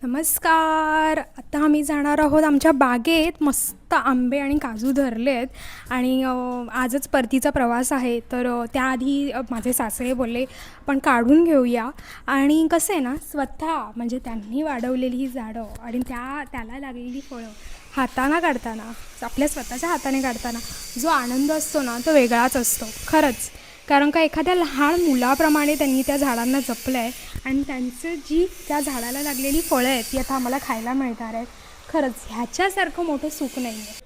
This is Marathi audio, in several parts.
नमस्कार. आता आम्ही जाणार आहोत आमच्या बागेत. मस्त आंबे आणि काजू धरले आहेत आणि आजच परतीचा प्रवास आहे. तर त्याआधी माझे सासरे बोलले पण काढून घेऊया. आणि कसं आहे ना, स्वतः म्हणजे त्यांनी वाढवलेली ही झाडं आणि त्याला लागलेली फळं हाताने काढताना, आपल्या स्वतःच्या हाताने काढताना जो आनंद असतो ना, तो वेगळाच असतो खरंच. कारण का एखाद्या लहान मुलाप्रमाणे त्यांनी त्या झाडांना जपलं आहे आणि त्यांचं जी त्या झाडाला लागलेली फळं आहेत ती आता आम्हाला खायला मिळणार आहेत. खरंच ह्याच्यासारखं मोठं सुख नाही आहे.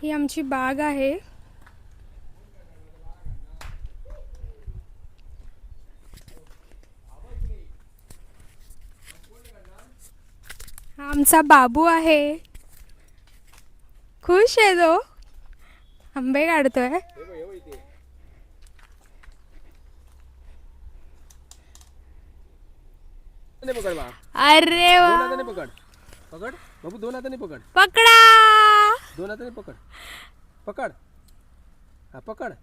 ही आमची बाग आहे. हा आमचा बाबू आहे, खुश आहे तो, आंबे काढतोय. पकड बा. अरे वा, दोन हाताने पकड. पकड बाबू, दोन हाताने पकड. पकडा. दोन हाताने पकड. पकड. हा पकड.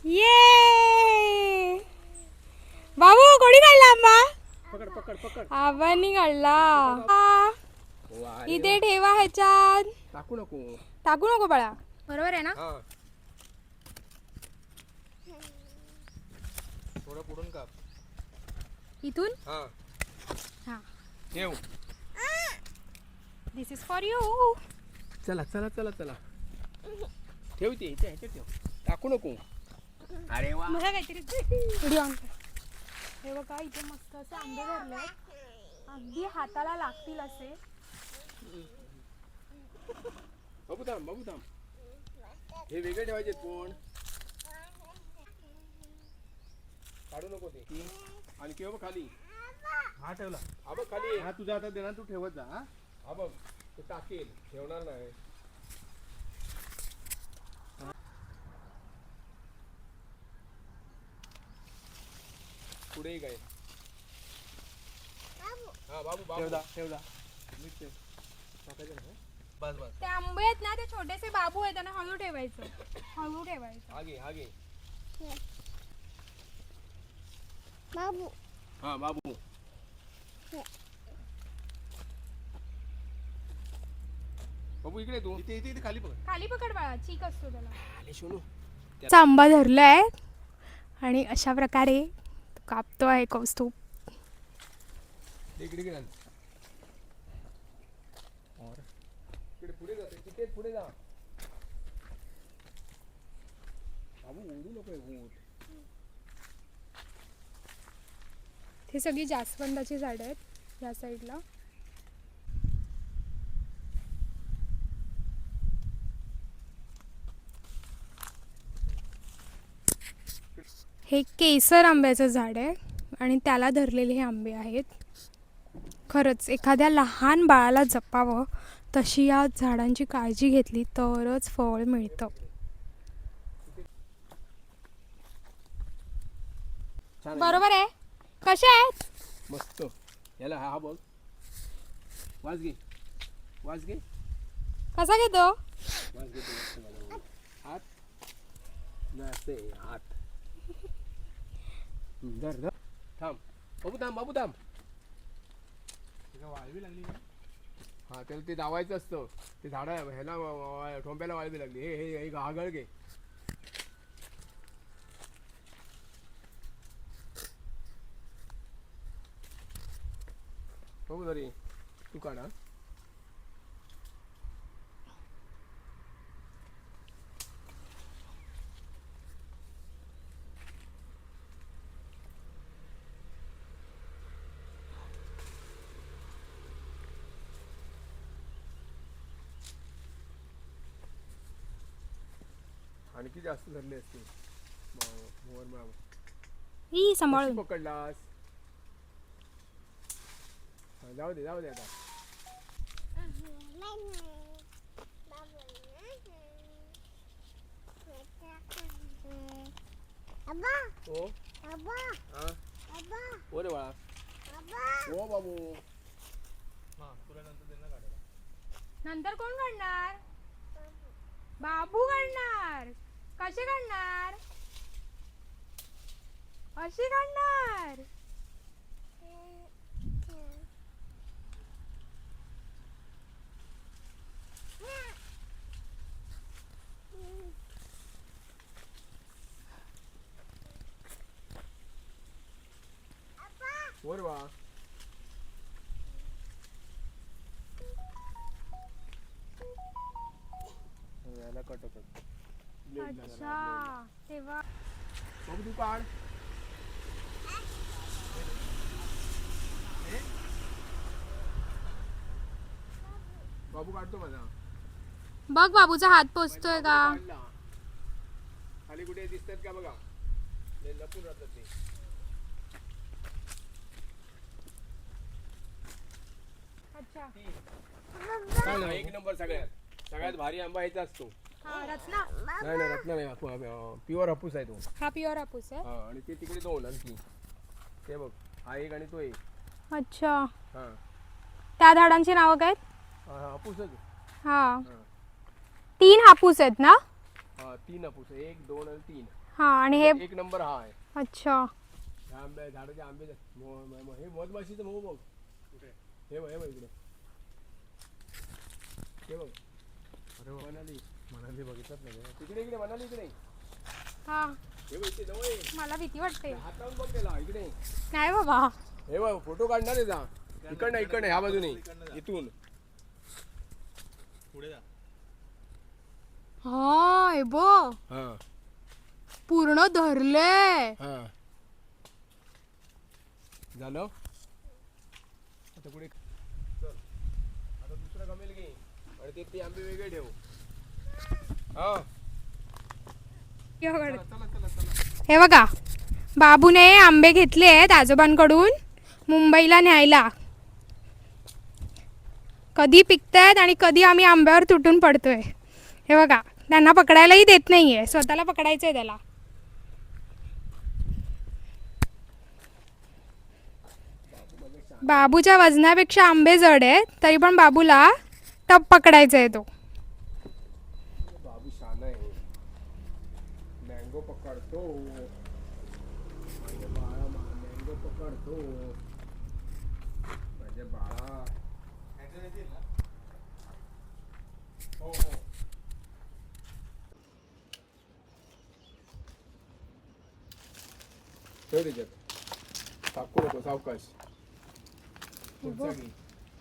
ये बाबू, कोणी काढला आंबा? पकड पकड पकड. आबांनी काढला. वा, इथे ठेवा ह्याच्यात. टाकू नको. टाकू नको बाळा, बरोबर आहे ना? हा. थोडं पुढून काप. इथून हा. हा. ठेव. दिस इज फॉर यू. चला चला चला चला. ठेव ते ह्याच्यात ठेव. टाकू नको. अरे वा. मला काहीतरी व्हिडिओ ऑन कर. हे बघा, इथे मस्त असे आंबे भरले, अगदी हाताला लागतील असे. बाबू थांब, बाबू थांब. हे वेगळे ठेवायचे कोण? काढू नको ते. आणि केव्हा खाली हा ठेवला. हा बघ खाली. हा तुझ्या हातात देणार, तू ठेवत जा. हा बघ, तू टाकेल, ठेवणार नाही. पुढे काय? हा बाबू बाबू ठेवला ठेवला. मीठ ठेव. टाकायचं ना. बस बस. ते आंबे आहेत ना, ते छोटेसे बाबू आहेत, त्यांना हळू ठेवायचं, हळू ठेवायचं. आगे आगे. बाबू. हा बाबू. बाबू इकडे तू. इथे इथे इथे खाली पकड. खाली पकड बाळा, चीक असतो त्याला. आले सोनू. आंबा धरलाय आणि अशा प्रकारे कापतो आहे कौस्तुभ. इकडे इकडे. और इकडे पुढे जाते. तिथे पुढे जा. बाबू ओढू नको ऊट. हे सगळी जास्वंदाची झाडं आहेत या साईडला. हे केसर आंब्याचं झाड आहे आणि त्याला धरलेले हे आंबे आहेत. खरंच एखाद्या लहान बाळाला जपावं तशी या झाडांची काळजी घेतली तरच फळ मिळतं. बरोबर आहे. कसे आहेत? मस्त. याला हा बघ. वाज घे. वाज घे. कसा घेतो? वाज घे. हात नसते हात. धर धर. थांब बाबू, थांब बाबू, थांब. वाळवी लागली का? हा, त्याला ते दावायचं असतं. ते झाडा ह्याला ठोंब्याला वाळवी लागली. हे हे हे आगळ घे. बघू तरी तू काढा. आणखी जास्त धरले असते. ही सांभाळून. पकडलास. जाऊ दे जाऊ दे आता. अब्बा. ओ अब्बा. हा अब्बा. ओ रे बाळा. अब्बा. ओ बाबू. हा तुला नंतर देणार काढायला. नंतर कोण काढणार? बाबू काढणार. कसे काढणार? अशी काढणार. वर वा. याला कट होतात. अच्छा तेव्हा बघ तू काढ. बाबू काढतो माझा. बघ बाबूचा हात पोचतोय का. काढला. खाली कुठे दिसतात का बघा. लय लपून राहतात ते. अच्छा काय नाही, एक नंबर सगळ्यात भारी आंबा ह्याचा असतो. हा रत्ना. नाही नाही रत्ना नाही, प्युअर हापूस आहे तो. हा प्युअर हापूस आहे. हा आणि ते तिकडे दोन आणखी. ते बघ हा एक आणि तो एक. अच्छा हा त्या झाडांची नावं काय. हापूसच. हा 3 हापूस आहेत ना. हा 3 हापूस, 1 2 आणि 3. हा आणि हे एक नंबर हा आहे. अच्छा ह्या आंबे झाडाचे आंबे हे मधमाशीचं मऊ बघ कुठे. हे बघ इकडे. हे बघ. अरे मनाली बघितलं नाही तिकडे. इकडे मनाली इकडे. हा हे बघ इथे जवळ ये. मला भीती वाटते. हात लावून बघ त्याला इकडे. नाही बाबा. हे बघ फोटो काढणार आहे जा. इकडनं ह्या बाजूने इथून पुढे जा. हा हे बघ हा पूर्ण धरले. हा झालं. आता पुढे चल. आता दुसरं गमेल घे आणि ते आंबे वेगळे ठेव. हा चला चला चला. हे बघा बाबूने आंबे घेतले आहेत आजोबांकडून मुंबईला न्यायला. कधी पिकतायत आणि कधी आम्ही आंब्यावर तुटून पडतोय. हे बघा त्यांना पकडायलाही देत नाहीये, स्वतःला पकडायचंय त्याला. बाबूच्या वजनापेक्षा आंबे जड आहेत तरी पण बाबूला टप पकडायचा आहे तो. बाबू शान आहे. मँगो पकडतो. माझ्या बाळा मँगो पकडतो. माझ्या बाळा. हो हो. ठेव त्याच्यात. टाकू नको सावकाश. पुढचा घे.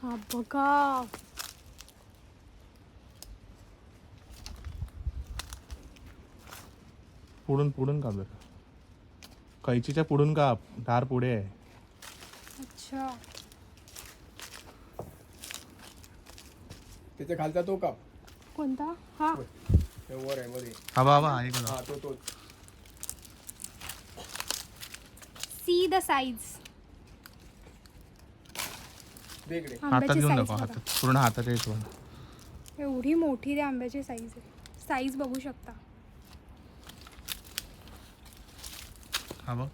हा बघा पुढून काप जरा. कैचीच्या पुढून काप. धार पुढे आहे. अच्छा त्याच्या खालचा तो काप. कोणता. हा ते वर आहे मध्ये. हा बाबा आहे का. हा तो सी द साईज. दे इकडे. हातात आंब्याची घेऊन साईज दाखव. बघा. हातात पूर्ण हातात येतो. एवढी मोठी त्या आंब्याची साईज आहे. साईज बघू शकता. हा बघ.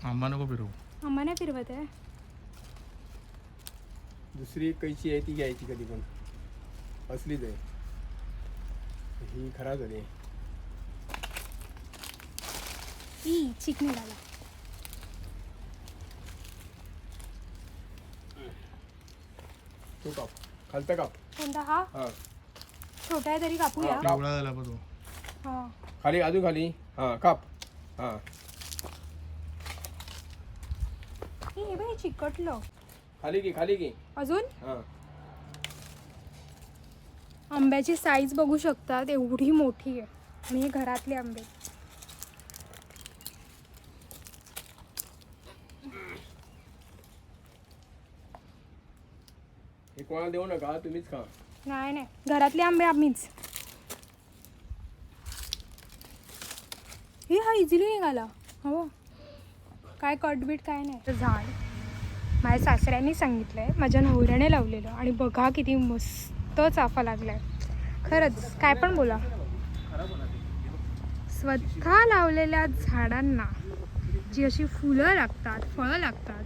आंबा नको फिरवू. आम्हा नाही फिरवत आहे. दुसरी कैची आहे ती घ्यायची कधी पण. असलीच आहे ही. खराब झाली. ई चिक निघाला. तो काप. खालचा काप. कोणता. हा हा छोटा आहे तरी कापूया. हा. पिवळा झाला बघ तो. हा खाली अजून खाली. हा काप. हा हे बाई चिकटलं. खाली घे. अजून हा आंब्याची साईज बघू शकतात. एवढी मोठी आहे आणि हे घरातले आंबे. हे कोणाला देऊ नका, तुम्हीच खा. नाही नाही घरातले आंबे आम्हीच. हे हा इझिली निघाला. हो काय कटबीट काय नाही. झाड माझ्या सासऱ्यांनी सांगितलंय, माझ्या नवऱ्याने लावलेलं आणि बघा किती मस्त चाफा लागलाय. खरंच काय पण बोला, स्वतः लावलेल्या झाडांना जी अशी फुलं लागतात, फळं लागतात,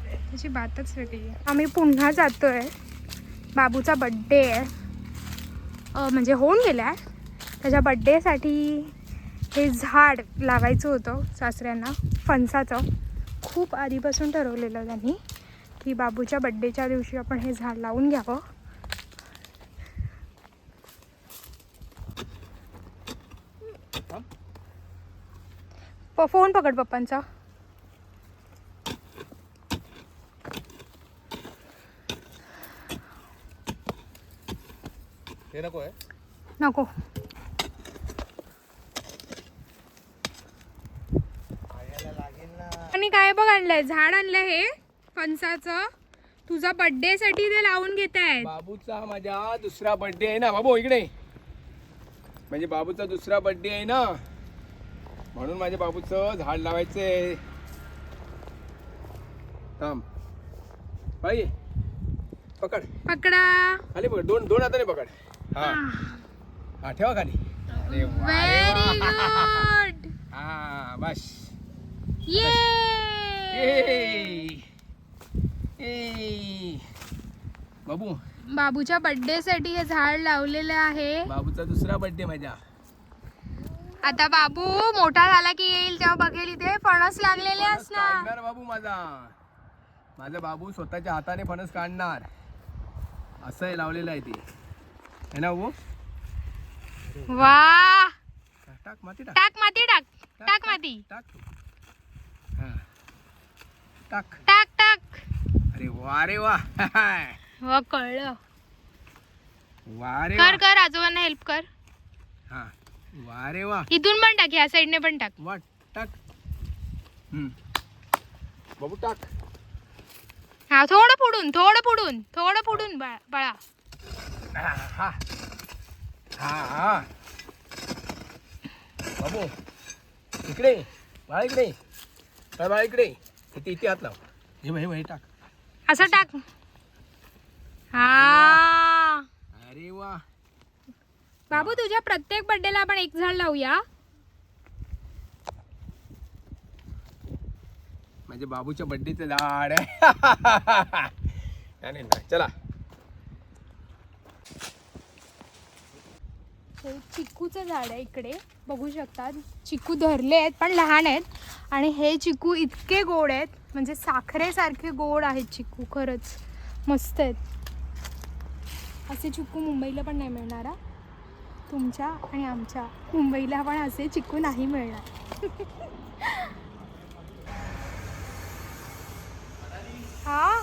त्याची बातच वेगळी आहे. आम्ही पुन्हा जातोय. बाबूचा बड्डे आहे, म्हणजे होऊन गेला आहे. त्याच्या बड्डेसाठी हे झाड लावायचं होतं सासऱ्यांना, फणसाचं. खूप आधीपासून ठरवलेलं त्यांनी की बाबूच्या बड्डेच्या दिवशी आपण हे झाड लावून घ्यावं. फोन पकड पप्पांचा. हे नको आहे. नको. आणि काय बघ आणलंय, झाड आणलंय हे फणसाचं. तुझा बर्थडे साठी ते लावून घेत आहेत. बाबूचा माझ्या दुसरा बर्थडे आहे ना बाबू, इकडे. म्हणजे बाबूचा दुसरा बर्थडे आहे ना, म्हणून माझ्या बाबूचं झाड लावायचंय. थांब बाई, पकड पकडा. खाली पकड, दोन हाताने पकड. हा हा, ठेवा खाली. अरे वा, व्हेरी गुड. हा बस. ये. बाबू, बाबूच्या बर्थडे साठी हे झाड लावलेलं आहे. बाबूचा दुसरा बर्थडे माझ्या. आता बाबू मोठा झाला की येईल तेव्हा बघेल इथे फणस लागलेले असणार. काढणार बाबू माझा बाबू स्वतःच्या हाताने फणस काढणार. असं हे लावलेलं आहे ते, है ना बाबू. वा. टाक माती, टाक टाक माती, टाक टाक माती, टाक. हा टाक. टाक टाक. अरे वा रे वा. वा, कळलं. वा रे वा. कर कर, आजोबांना हेल्प कर. हा, वा रे वा. इथून पण टाक, ह्या साईडने पण टाक. वा, टाक. बाबू टाक. हा, थोडं पुढून बाळा. हा हा हा. बाबू इकडे, बाळा इकडे. काय बाळा इकडे. इथे हात लाव. हे टाक. असं टाक. हा. अरे वा. बाबू, तुझ्या प्रत्येक बर्थडेला आपण एक झाड लावूया. म्हणजे बाबूच्या बर्थडेचं झाड आहे. नाही, चला. हे चिकूचं झाड आहे इकडे, बघू शकता. चिकू धरले आहेत पण लहान आहेत. आणि हे चिकू इतके गोड आहेत, म्हणजे साखरेसारखे गोड आहेत चिकू. खरंच मस्त आहेत. असे चिकू मुंबईला पण नाही मिळणार. तुमच्या आणि आमच्या मुंबईला पण असे चिकू नाही मिळणार. हा.